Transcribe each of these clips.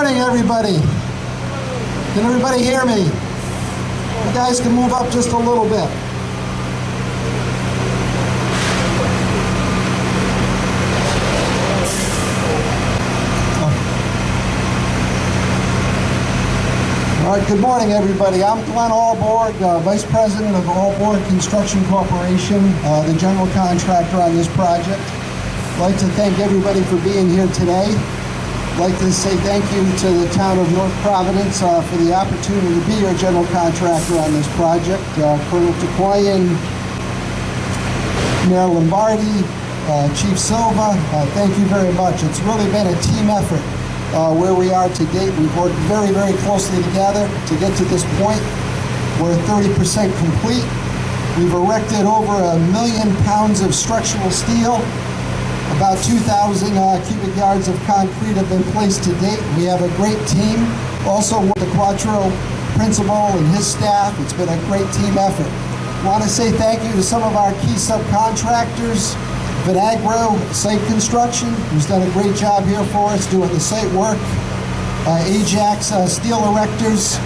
morning, everybody. Can everybody hear me? You guys can move up just a little bit. All right, good morning, everybody. I'm Glenn Alborg, Vice President of Alborg Construction Corporation, the general contractor on this project. I'd like to thank everybody for being here today. I'd like to say thank you to the town of North Providence for the opportunity to be your general contractor on this project. Colonel Takoyan, Mayor Lombardi, Chief Silva, thank you very much. It's really been a team effort where we are to date. We've worked very, very closely together to get to this point. We're 30% complete. We've erected over 1 million pounds of structural steel. About 2,000 cubic yards of concrete have been placed to date. We have a great team. Also with the Quattro principal and his staff, it's been a great team effort. I want to say thank you to some of our key subcontractors. Vinagro Site Construction, who's done a great job here for us doing the site work. Ajax Steel Erectors,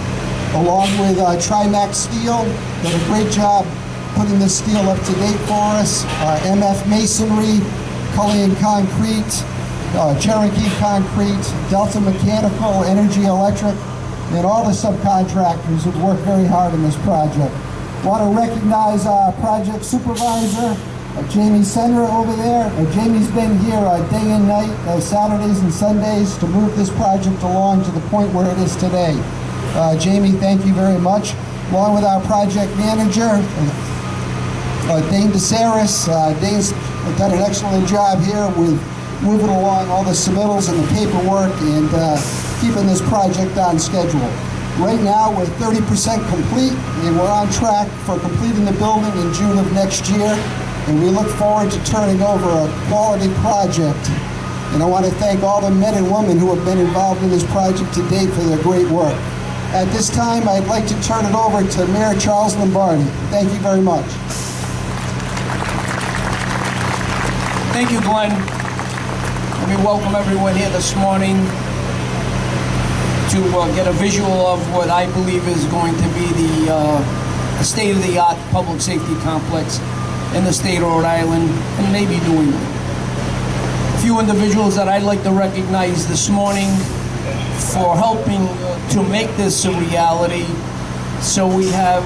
along with Trimax Steel, did a great job putting this steel up to date for us. MF Masonry, Cullinan Concrete, Cherokee Concrete, Delta Mechanical, Energy Electric, and all the subcontractors who've worked very hard on this project. I want to recognize our project supervisor, Jamie Senra over there. Jamie's been here day and night, Saturdays and Sundays, to move this project along to the point where it is today. Jamie, thank you very much. Along with our project manager, Dane DeSaris. Dane's done an excellent job here with moving along all the submittals and the paperwork and keeping this project on schedule. Right now, we're 30% complete, and we're on track for completing the building in June of next year. And we look forward to turning over a quality project. And I want to thank all the men and women who have been involved in this project to date for their great work. At this time, I'd like to turn it over to Mayor Charles Lombardi. Thank you very much. Thank you, Glenn. Let me welcome everyone here this morning to get a visual of what I believe is going to be the state-of-the-art public safety complex in the state of Rhode Island and maybe New England. A few individuals that I'd like to recognize this morning for helping to make this a reality. So we have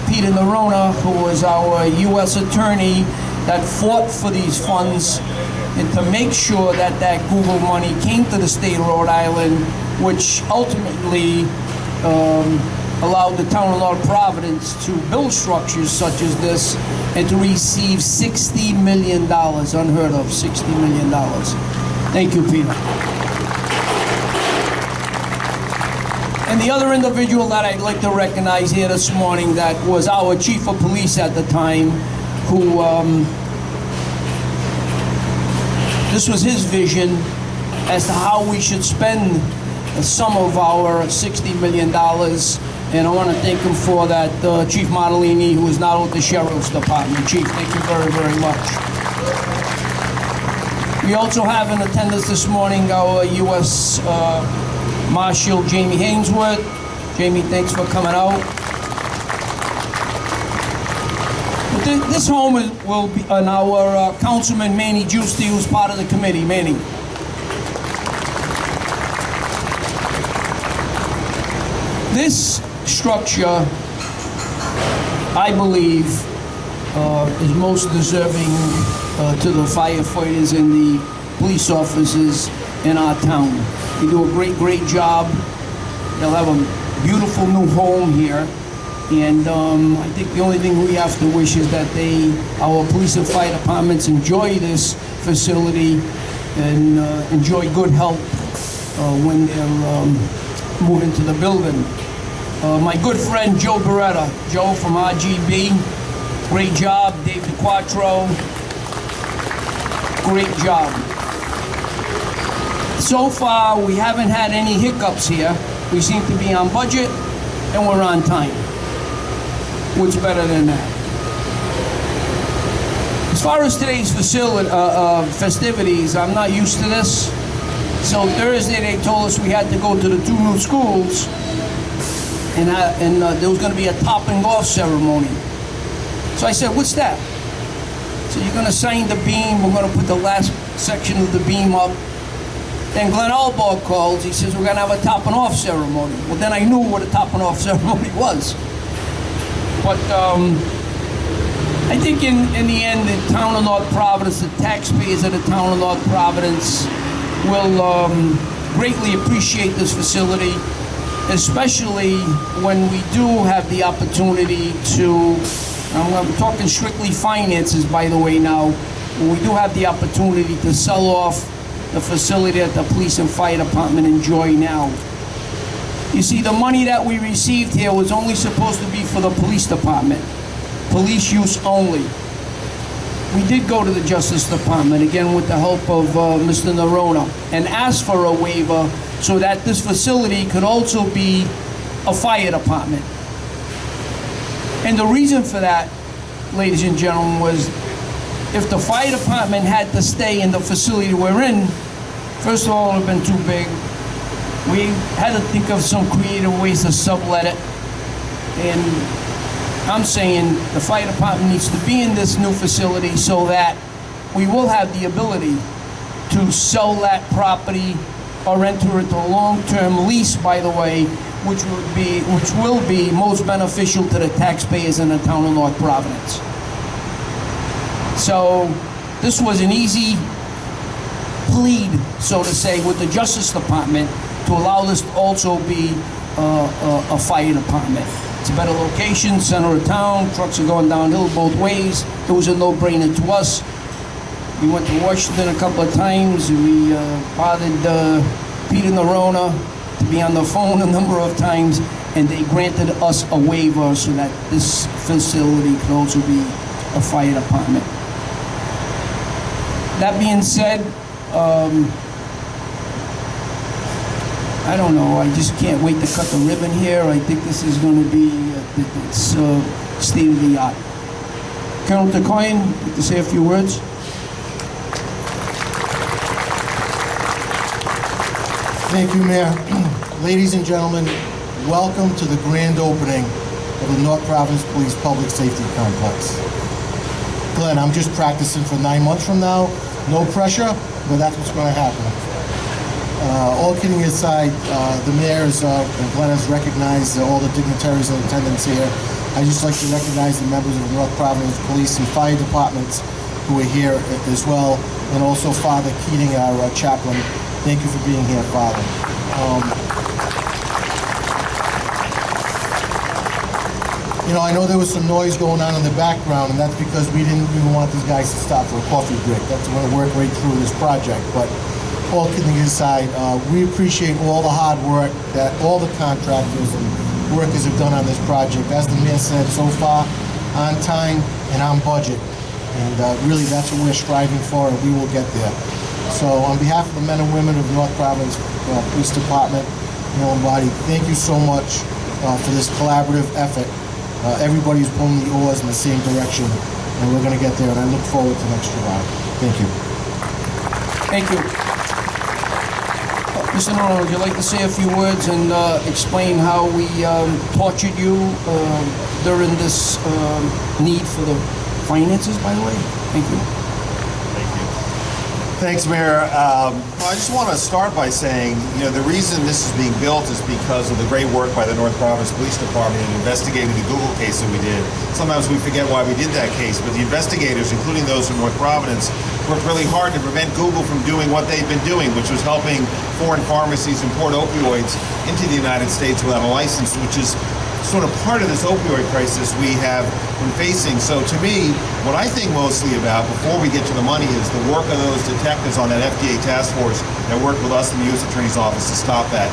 Peter Nerona, who was our U.S. attorney that fought for these funds and to make sure that that Google money came to the state of Rhode Island, which ultimately allowed the town of North Providence to build structures such as this and to receive $60 million, unheard of, $60 million. Thank you, Peter. And the other individual that I'd like to recognize here this morning that was our chief of police at the time, who, this was his vision as to how we should spend some of our $60 million. And I want to thank him for that, Chief Modellini, who is now with the Sheriff's Department. Chief, thank you very, very much. We also have in attendance this morning our U.S. Marshal, Jamie Hainsworth. Jamie, thanks for coming out. This home will be on our Councilman Manny Giusti, who's part of the committee. Manny. This structure, I believe, is most deserving to the firefighters and the police officers in our town. They do a great, great job. They'll have a beautiful new home here. And I think the only thing we have to wish is that our police and fire departments enjoy this facility and enjoy good health when they're moving to the building. My good friend Joe Beretta, Joe from RGB, great job. Dave DeQuattro, great job. So far, we haven't had any hiccups here. We seem to be on budget and we're on time. What's better than that? As far as today's festivities, I'm not used to this. So Thursday they told us we had to go to the two new schools, and there was going to be a topping off ceremony. So I said, "What's that?" So you're going to sign the beam. We're going to put the last section of the beam up. Then Glenn Albaugh calls. He says, "We're going to have a topping off ceremony." Well, then I knew what a topping off ceremony was. But I think in the end, the town of North Providence, the taxpayers of the town of North Providence will greatly appreciate this facility, especially when we do have the opportunity to, I'm talking strictly finances, by the way, now, when we do have the opportunity to sell off the facility that the police and fire department enjoy now. You see, the money that we received here was only supposed to be for the police department, police use only. We did go to the Justice Department, again with the help of Mr. Nerona, and asked for a waiver so that this facility could also be a fire department. And the reason for that, ladies and gentlemen, was if the fire department had to stay in the facility we're in, first of all, it would have been too big. We had to think of some creative ways to sublet it. And I'm saying the fire department needs to be in this new facility so that we will have the ability to sell that property or enter into a long-term lease, by the way, which will be most beneficial to the taxpayers in the town of North Providence. So this was an easy plead, so to say, with the Justice Department to allow this to also be a fire department. It's a better location, center of town, trucks are going downhill both ways. It was a no-brainer to us. We went to Washington a couple of times. We bothered Peter Nerona to be on the phone a number of times, and they granted us a waiver so that this facility could also be a fire department. That being said, I don't know, I just can't wait to cut the ribbon here. I think this is going to be state of the art. Colonel Takoyan, would you like to say a few words? Thank you, Mayor. Ladies and gentlemen, welcome to the grand opening of the North Providence Police Public Safety Complex. Glenn, I'm just practicing for 9 months from now. No pressure, but that's what's going to happen. All kidding aside, the mayor and Glenn has recognized all the dignitaries in attendance here. I'd just like to recognize the members of the North Providence Police and Fire Departments who are here as well, and also Father Keating, our chaplain. Thank you for being here, Father. You know, I know there was some noise going on in the background, and that's because we didn't even want these guys to stop for a coffee break. That's going to work right through this project. But all kidding aside, we appreciate all the hard work that all the contractors and workers have done on this project. As the mayor said, so far, on time and on budget. And really, that's what we're striving for, and we will get there. So on behalf of the men and women of North Providence Police Department, Mayor Lombardi, thank you so much for this collaborative effort. Everybody's pulling the oars in the same direction, and we're going to get there, and I look forward to next July. Thank you. Thank you. Mr. Nerona, would you like to say a few words and explain how we tortured you during this need for the finances, by the way? Thank you. Thanks, Mayor. Well, I just want to start by saying, you know, the reason this is being built is because of the great work by the North Providence Police Department in investigating the Google case that we did. Sometimes we forget why we did that case, but the investigators, including those from North Providence, worked really hard to prevent Google from doing what they've been doing, which was helping foreign pharmacies import opioids into the United States without a license, which is sort of part of this opioid crisis we have been facing. So to me, what I think mostly about before we get to the money is the work of those detectives on that FDA task force that worked with us in the U.S. Attorney's Office to stop that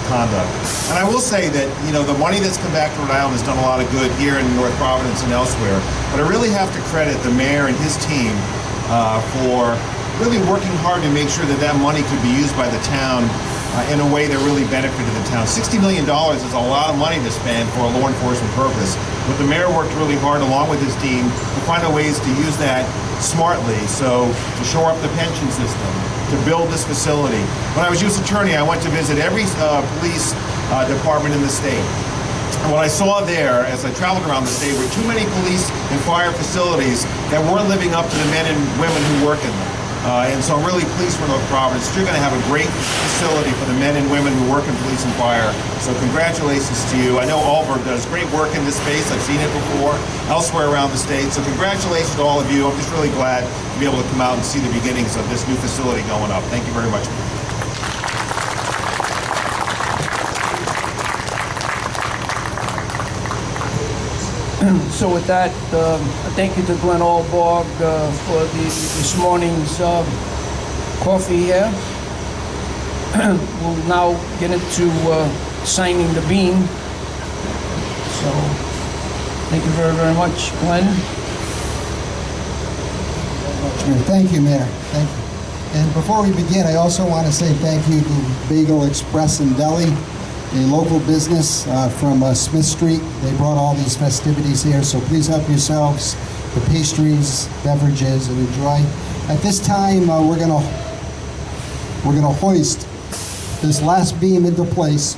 conduct. And I will say that, you know, the money that's come back to Rhode Island has done a lot of good here in North Providence and elsewhere, but I really have to credit the mayor and his team for really working hard to make sure that that money could be used by the town in a way that really benefited the town. $60 million is a lot of money to spend for a law enforcement purpose, but the mayor worked really hard along with his team to find out ways to use that smartly. So to shore up the pension system, to to build this facility. When I was U.S. Attorney, I went to visit every police department in the state. And what I saw there, as I traveled around the state, were too many police and fire facilities that weren't living up to the men and women who work in them. And so I'm really pleased for North Providence. You're going to have a great facility for the men and women who work in police and fire. So congratulations to you. I know Alberg does great work in this space. I've seen it before elsewhere around the state. So congratulations to all of you. I'm just really glad to be able to come out and see the beginnings of this new facility going up. Thank you very much. So with that, thank you to Glenn Alborg for this morning's coffee here. We'll now get into signing the beam. So thank you very, very much, Glenn. Thank you, Mayor. Thank you. And before we begin, I also want to say thank you to Bagel Express and Deli, a local business from Smith Street. They brought all these festivities here, so please help yourselves, the pastries, beverages, and enjoy. At this time, we're gonna hoist this last beam into place,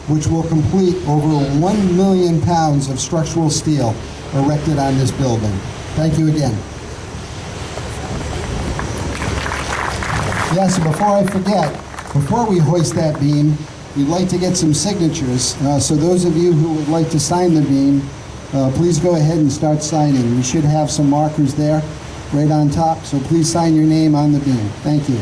which will complete over 1 million pounds of structural steel erected on this building. Thank you again. Yes, and before I forget, before we hoist that beam, we'd like to get some signatures. So those of you who would like to sign the beam, please go ahead and start signing. We should have some markers there right on top, so please sign your name on the beam. Thank you.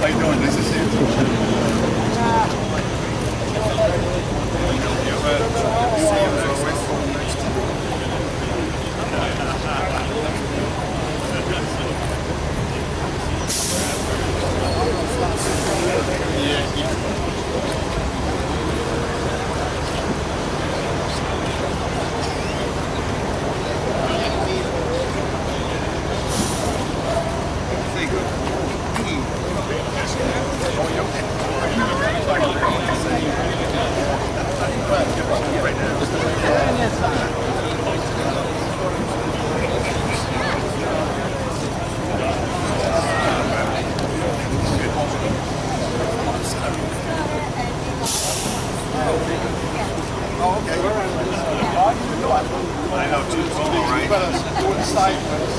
How you doing? Nice to see you. I know, too. It's all right. Do it sideways.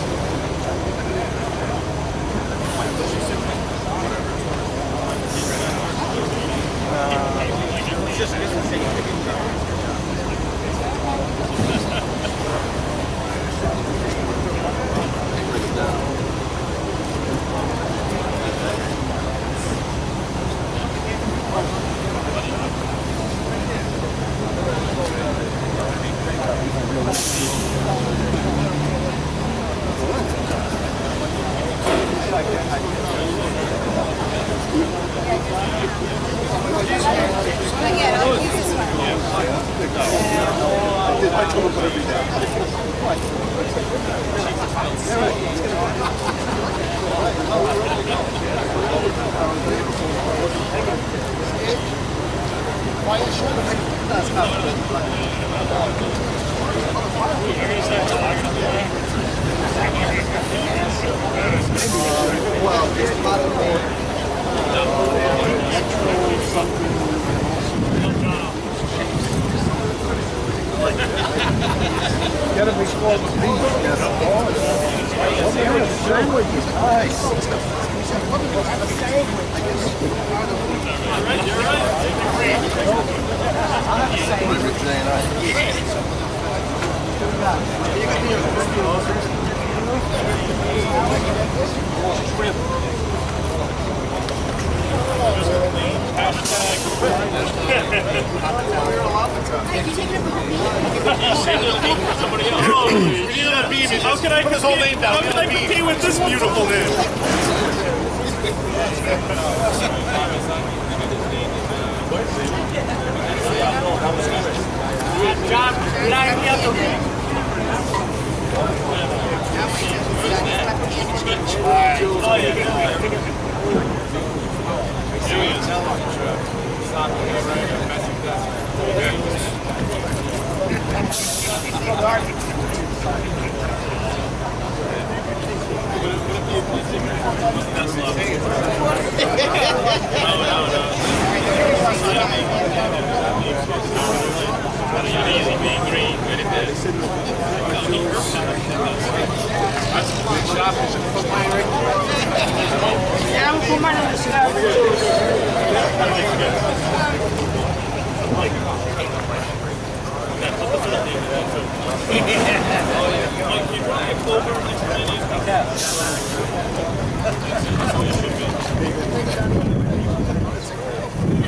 How can I put his whole name down? How can I compete with this beautiful name?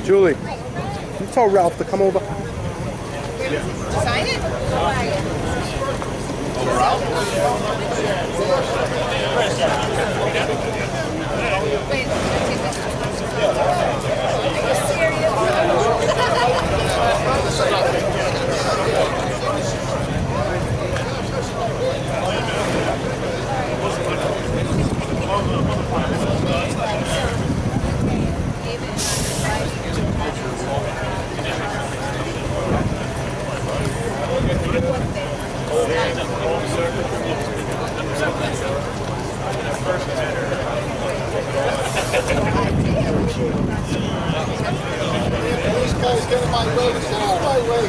Julie, can you tell Ralph to come over? Sign it? Wait, are you These guys get in my way. Get out of my way.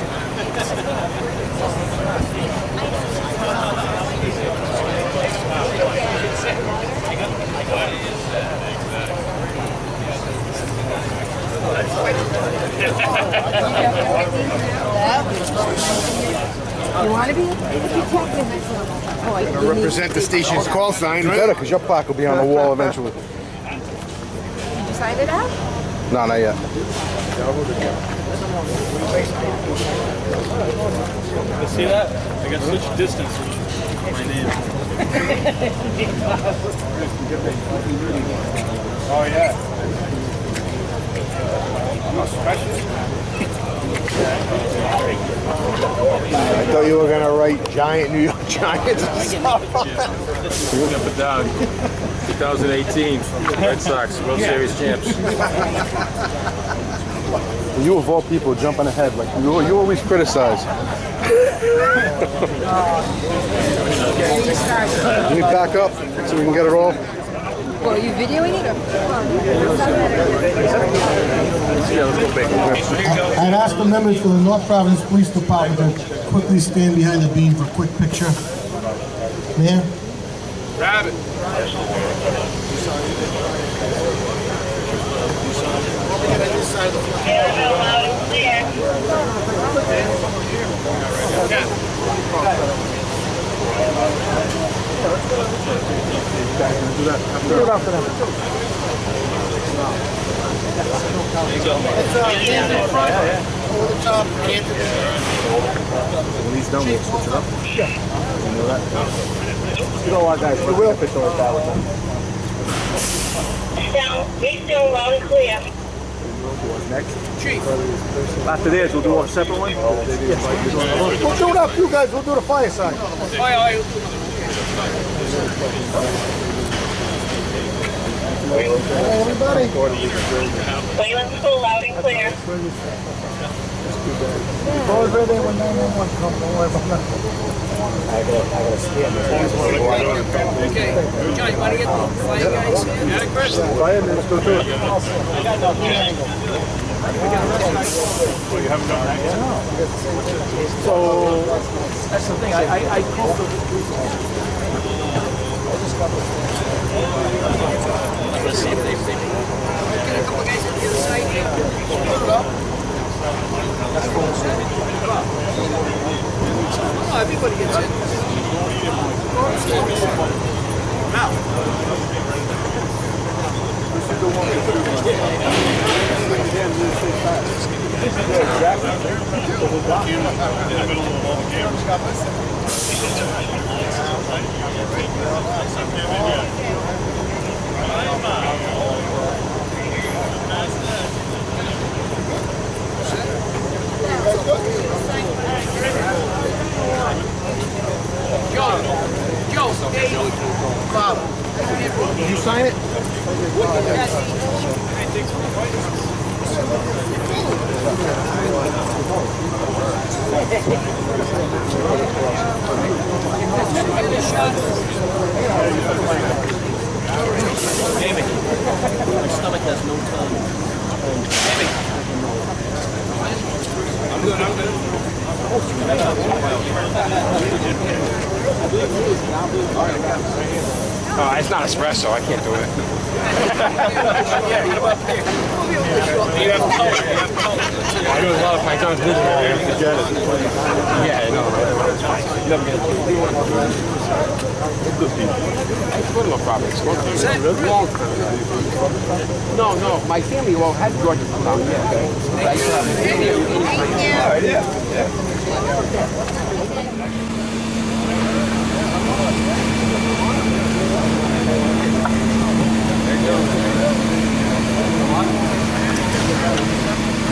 You want to be? Oh, you Represent the station's call sign. You better, because your plaque will be on the wall eventually. Did you sign it out? No, not yet. See that? I got such distance with my name. Oh yeah. I thought you were going to write Giant New York Giants. Up and down. 2018 Red Sox World Series champs. You of all people jumping ahead, like you always criticize. Can you back up so we can get it all? Well, are you videoing it? I'd ask the members for the North Providence Police Department to quickly stand behind the beam for a quick picture. Mayor? Grab it. When he's done, we'll switch it up. Yeah. You know that? You don't want guys. We will official like that with them. We still loud and clear. Next. Chief. After this, we'll do a separate one? Yes. We'll do it up, you guys. We'll do the fireside. Hey, everybody. Wayland's still loud and clear. Call ready when 911 comes. Don't worry about nothing. I gotta stand there. Okay. John, you want to get the fire guys here? Got it, Chris? Fireman, let's go do it. Well, you haven't done that yet? So that's the thing. I called the Let's see if they get a couple guys on the other side here. Oh, everybody gets in. Joe, Did you sign it? My stomach has no tongue. Oh, it's not espresso. I can't do it. I do a lot of my times moving around. Forget it. Yeah, I know. It's good little property. Long time. No. My family all had Georgia down here.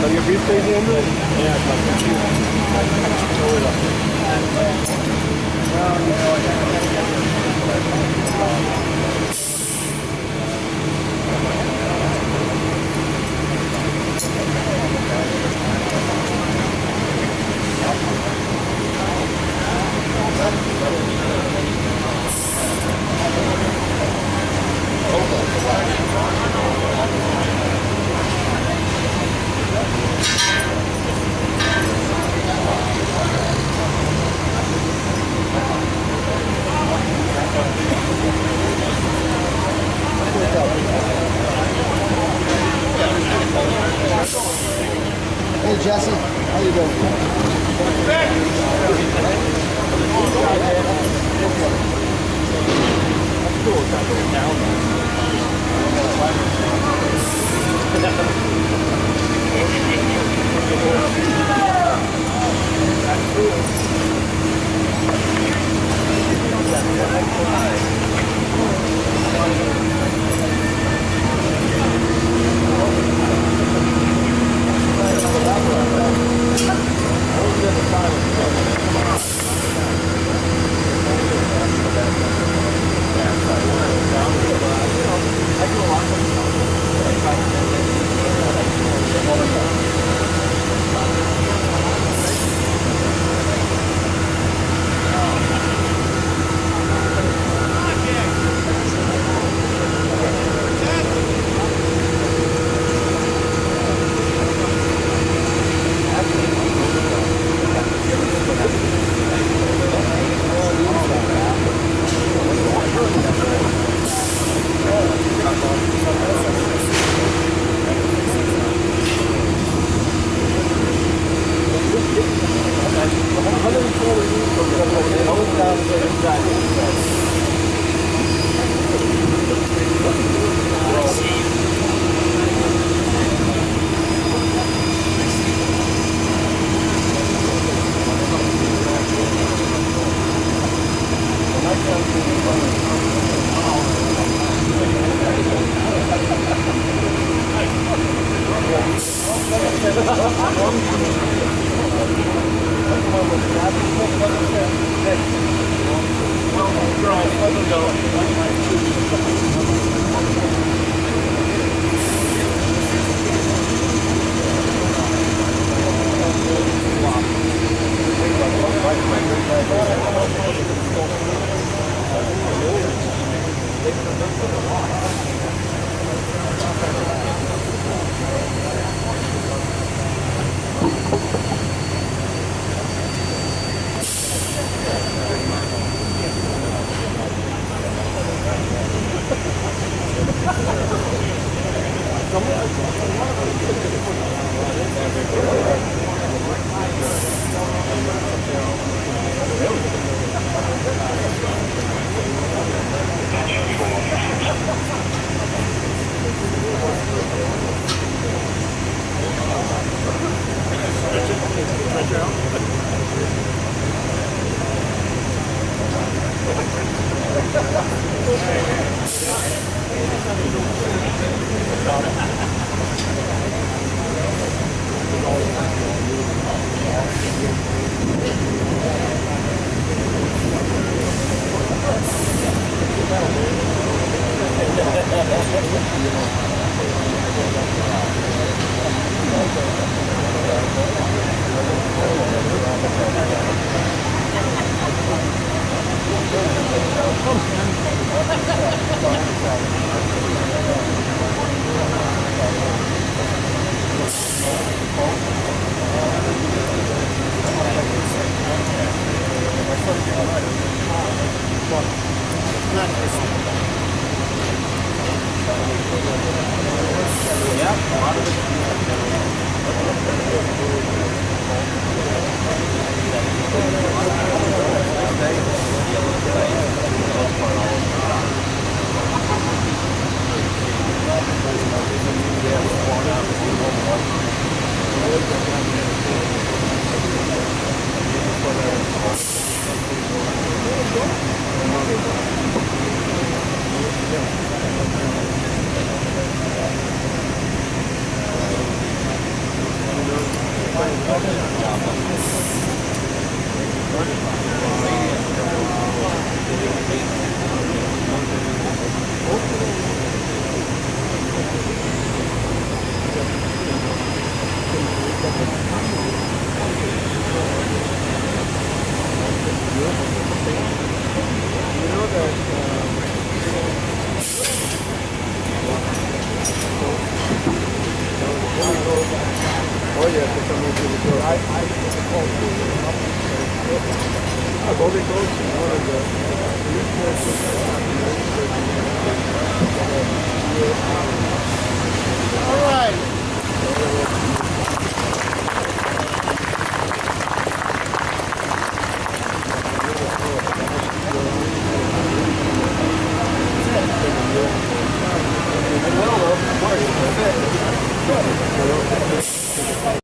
So your briefcase in there? Hey Jesse, how you doing? All right.